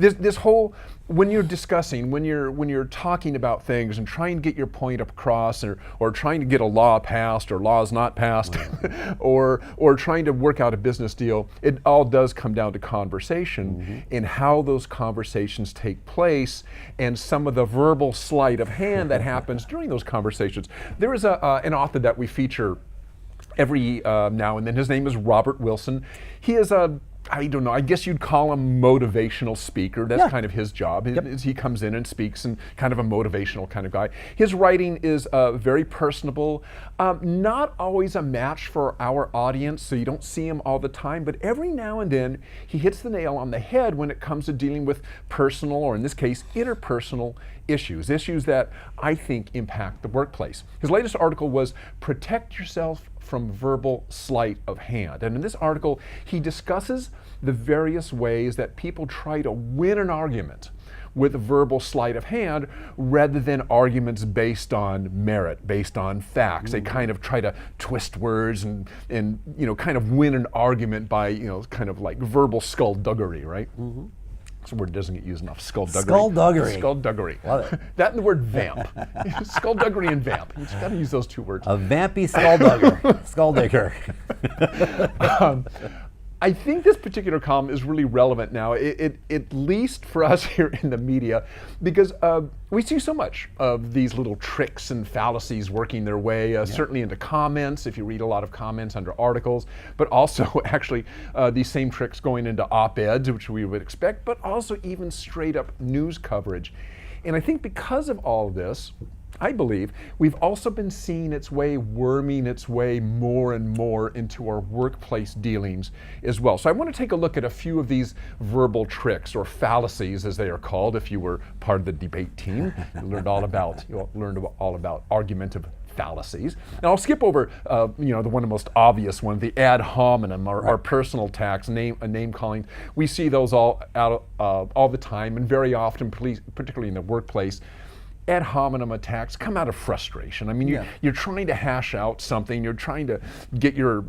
this whole, when you're discussing, when you're talking about things and trying to get your point across, or trying to get a law passed or laws not passed, or trying to work out a business deal, it all does come down to conversation and how those conversations take place, and some of the verbal sleight of hand that happens during those conversations. There is an author that we feature every now and then. His name is Robert Wilson. He is I don't know, I guess you'd call him motivational speaker. That's kind of his job. He comes in and speaks, and kind of a motivational kind of guy. His writing is very personable, not always a match for our audience, so you don't see him all the time, but every now and then he hits the nail on the head when it comes to dealing with personal, or in this case, interpersonal issues that I think impact the workplace. His latest article was Protect Yourself from Verbal Sleight of Hand. And in this article, he discusses the various ways that people try to win an argument with verbal sleight of hand rather than arguments based on merit, based on facts. They kind of try to twist words and kind of win an argument by, kind of like verbal skullduggery, right? It's a word that doesn't get used enough. Skullduggery. Skullduggery. Skullduggery. Love it. That and the word vamp. Skullduggery and vamp. You just got to use those two words. A vampy skulldugger. Skulldigger. I think this particular column is really relevant now, at least for us here in the media, because we see so much of these little tricks and fallacies working their way, certainly into comments, if you read a lot of comments under articles, but also actually these same tricks going into op-eds, which we would expect, but also even straight up news coverage. And I think because of all of this, I believe we've also been seeing its way, worming its way more and more into our workplace dealings as well. So I want to take a look at a few of these verbal tricks, or fallacies as they are called. If you were part of the debate team, you learned all about argumentative fallacies. And I'll skip over the one of the most obvious one, the ad hominem, or personal attacks, name calling. We see those all the time, and very often, particularly in the workplace. Ad hominem attacks come out of frustration. I mean, you're trying to hash out something. You're trying to get your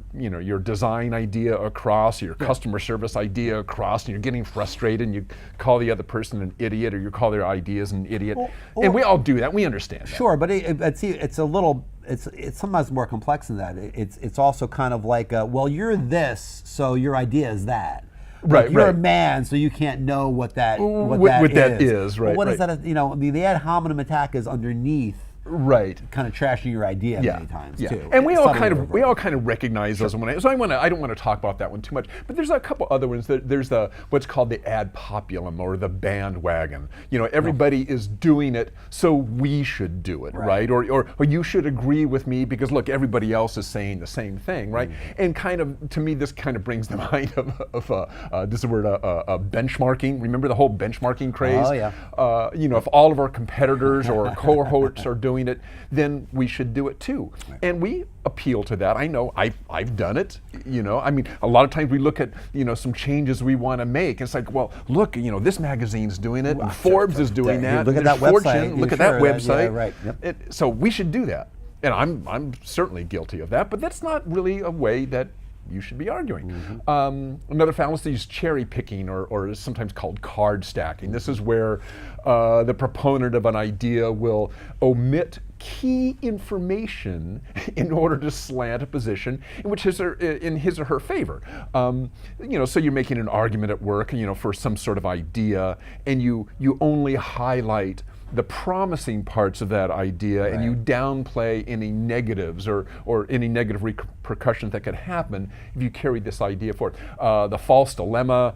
design idea across, your customer service idea across, and you're getting frustrated, and you call the other person an idiot, or you call their ideas an idiot. And we all do that. We understand that. Sure, but it's a little. It's sometimes more complex than that. It's also kind of like, well, you're this, so your idea is that. Like you're a man, so you can't know what that is. Right? Well, what is that? The ad hominem attack is underneath. Right. Kind of trashing your idea many times too. And we all kind of recognize those. So I don't want to talk about that one too much. But there's a couple other ones. There's what's called the ad populum, or the bandwagon. Everybody is doing it, so we should do it, right? Or you should agree with me because look, everybody else is saying the same thing, right? And kind of, to me, this kind of brings the mind of this word benchmarking. Remember the whole benchmarking craze? Oh yeah. If all of our competitors or cohorts are doing it, then we should do it too. And we appeal to that. I know I've done it. I mean, a lot of times we look at some changes we want to make. It's like, well, look, this magazine's doing it, and Forbes is doing that. Look at that website. Look at that website. Yeah, right. Yep. So we should do that. And I'm certainly guilty of that. But that's not really a way that you should be arguing. Another fallacy is cherry picking, or is sometimes called card stacking. This is where the proponent of an idea will omit key information in order to slant a position in his or her favor. So you're making an argument at work, for some sort of idea, and you only highlight the promising parts of that idea, and you downplay any negatives or any negative repercussions that could happen if you carried this idea forward. The false dilemma,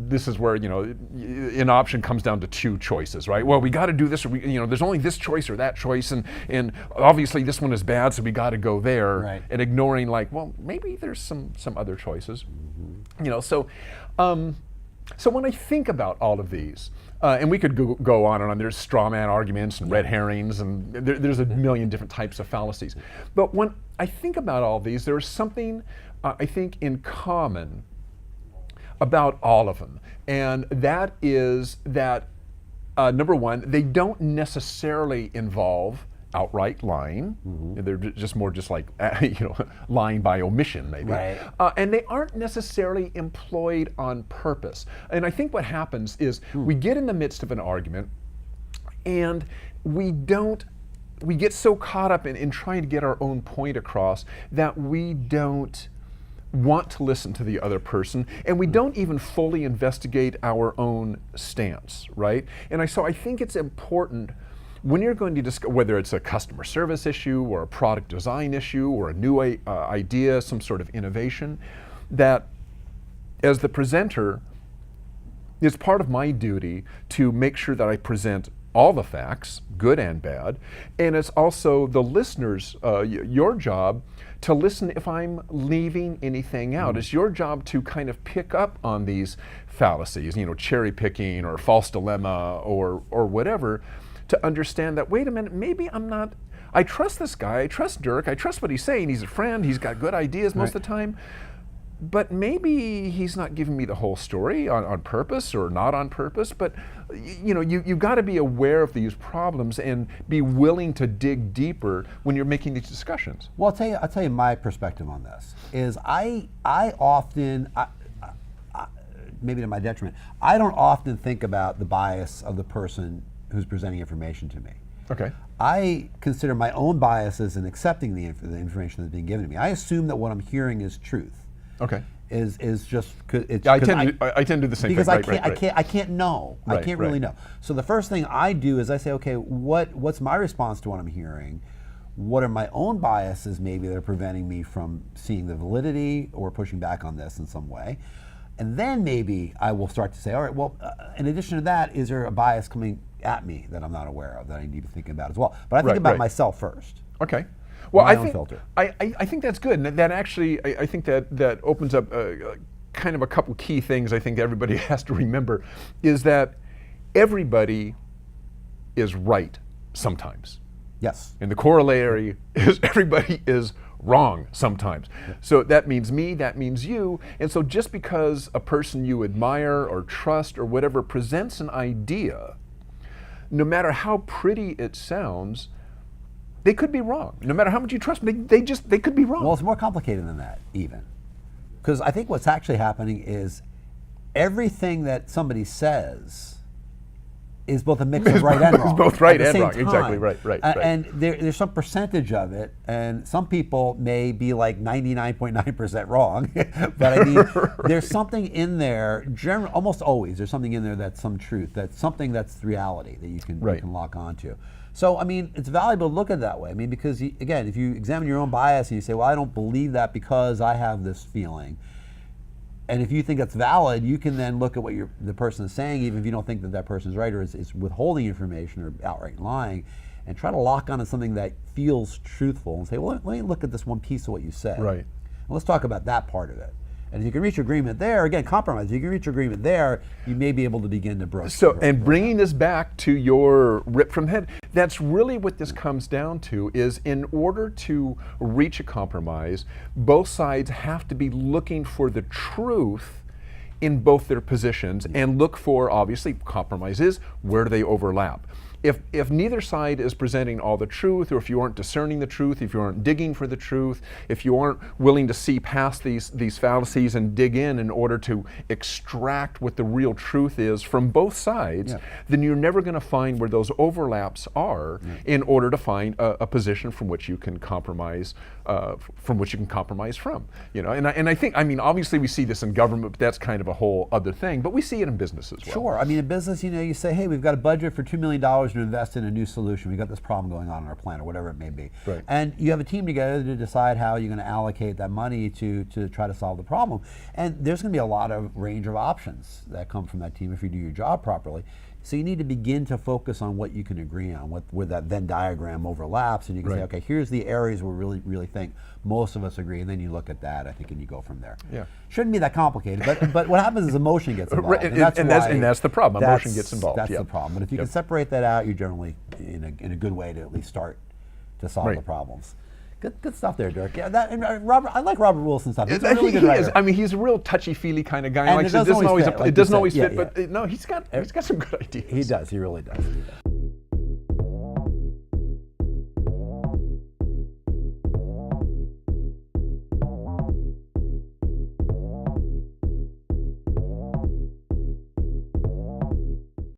this is where, an option comes down to two choices, right? Well, we got to do this, or there's only this choice or that choice, and obviously this one is bad, so we got to go there, and ignoring, like, well, maybe there's some other choices. So when I think about all of these, and we could go on and on, there's straw man arguments and red herrings, and there's a million different types of fallacies. But when I think about all these, there's something I think in common about all of them. And that is that, number one, they don't necessarily involve outright lying. They're just more just like lying by omission, maybe. Right. And they aren't necessarily employed on purpose. And I think what happens is we get in the midst of an argument, and we get so caught up in trying to get our own point across that we don't want to listen to the other person, and we don't even fully investigate our own stance, right? And so I think it's important when you're going to discuss, whether it's a customer service issue or a product design issue or a new idea, some sort of innovation, that as the presenter, it's part of my duty to make sure that I present all the facts, good and bad, and it's also the listener's, your job to listen if I'm leaving anything out. It's your job to kind of pick up on these fallacies, cherry picking or false dilemma or whatever, to understand that, wait a minute, maybe I trust this guy, I trust Dirk, I trust what he's saying, he's a friend, he's got good ideas most of the time, but maybe he's not giving me the whole story on purpose or not on purpose. But you've got to be aware of these problems and be willing to dig deeper when you're making these discussions. Well, I'll tell you my perspective on this is I often, maybe to my detriment, I don't often think about the bias of the person who's presenting information to me. Okay. I consider my own biases in accepting the information that's being given to me. I assume that what I'm hearing is truth. Okay. Is just I tend to do the same because thing. I can't know. I can't really know. So the first thing I do is I say, okay, what's my response to what I'm hearing? What are my own biases maybe that are preventing me from seeing the validity or pushing back on this in some way? And then maybe I will start to say, all right, well, in addition to that, is there a bias coming at me that I'm not aware of that I need to be thinking about as well? But I think about myself first. Okay. Well, I think that's good, and that actually, I think that opens up kind of a couple key things I think everybody has to remember, is that everybody is right sometimes. Yes. And the corollary is everybody is wrong sometimes. Yeah. So that means me, that means you, and so just because a person you admire or trust or whatever presents an idea, no matter how pretty it sounds, they could be wrong. No matter how much you trust them, they could be wrong. Well, it's more complicated than that, even. Because I think what's actually happening is everything that somebody says is both a mix of right and wrong. It's both right and wrong. Exactly, right. And there's some percentage of it, and some people may be like 99.9% wrong. But I mean, there's something in there, almost always, there's something in there that's some truth, that's something that's reality that you can lock onto. So, I mean, it's valuable to look at it that way. I mean, because, again, if you examine your own bias and you say, well, I don't believe that because I have this feeling, and if you think that's valid, you can then look at what the person is saying, even if you don't think that person is right or is withholding information or outright lying, and try to lock onto something that feels truthful and say, well, let me look at this one piece of what you said. Right. And let's talk about that part of it. And if you can reach agreement there, again, compromise. If you can reach agreement there, you may be able to begin to broach. So, and bringing this back to your rip from the head, that's really what this comes down to, is in order to reach a compromise, both sides have to be looking for the truth in both their positions and look for, obviously, compromises, where do they overlap? If neither side is presenting all the truth, or if you aren't discerning the truth, if you aren't digging for the truth, if you aren't willing to see past these fallacies and dig in order to extract what the real truth is from both sides, then you're never going to find where those overlaps are in order to find a position from which you can compromise from. And I think, I mean, obviously we see this in government, but that's kind of a whole other thing. But we see it in business as well. Sure. I mean, in business, you say, hey, we've got a budget for $2 million to invest in a new solution. We've got this problem going on in our plant or whatever it may be. Right. And you have a team together to decide how you're going to allocate that money to try to solve the problem. And there's going to be a lot of range of options that come from that team if you do your job properly. So you need to begin to focus on what you can agree on, where that Venn diagram overlaps, and you can say, okay, here's the areas where we really think most of us agree, and then you look at that, I think, and you go from there. Yeah. Shouldn't be that complicated, but what happens is emotion gets involved. And that's the problem. Emotion gets involved. That's the problem. But if you can separate that out, you're generally in a good way to at least start to solve the problems. Good stuff there, Dirk. Yeah, Robert. I like Robert Wilson's stuff. He's a really good writer. I mean, he's a real touchy-feely kind of guy. And it doesn't always fit. It doesn't always fit, but no, he's got some good ideas. He does. He really does.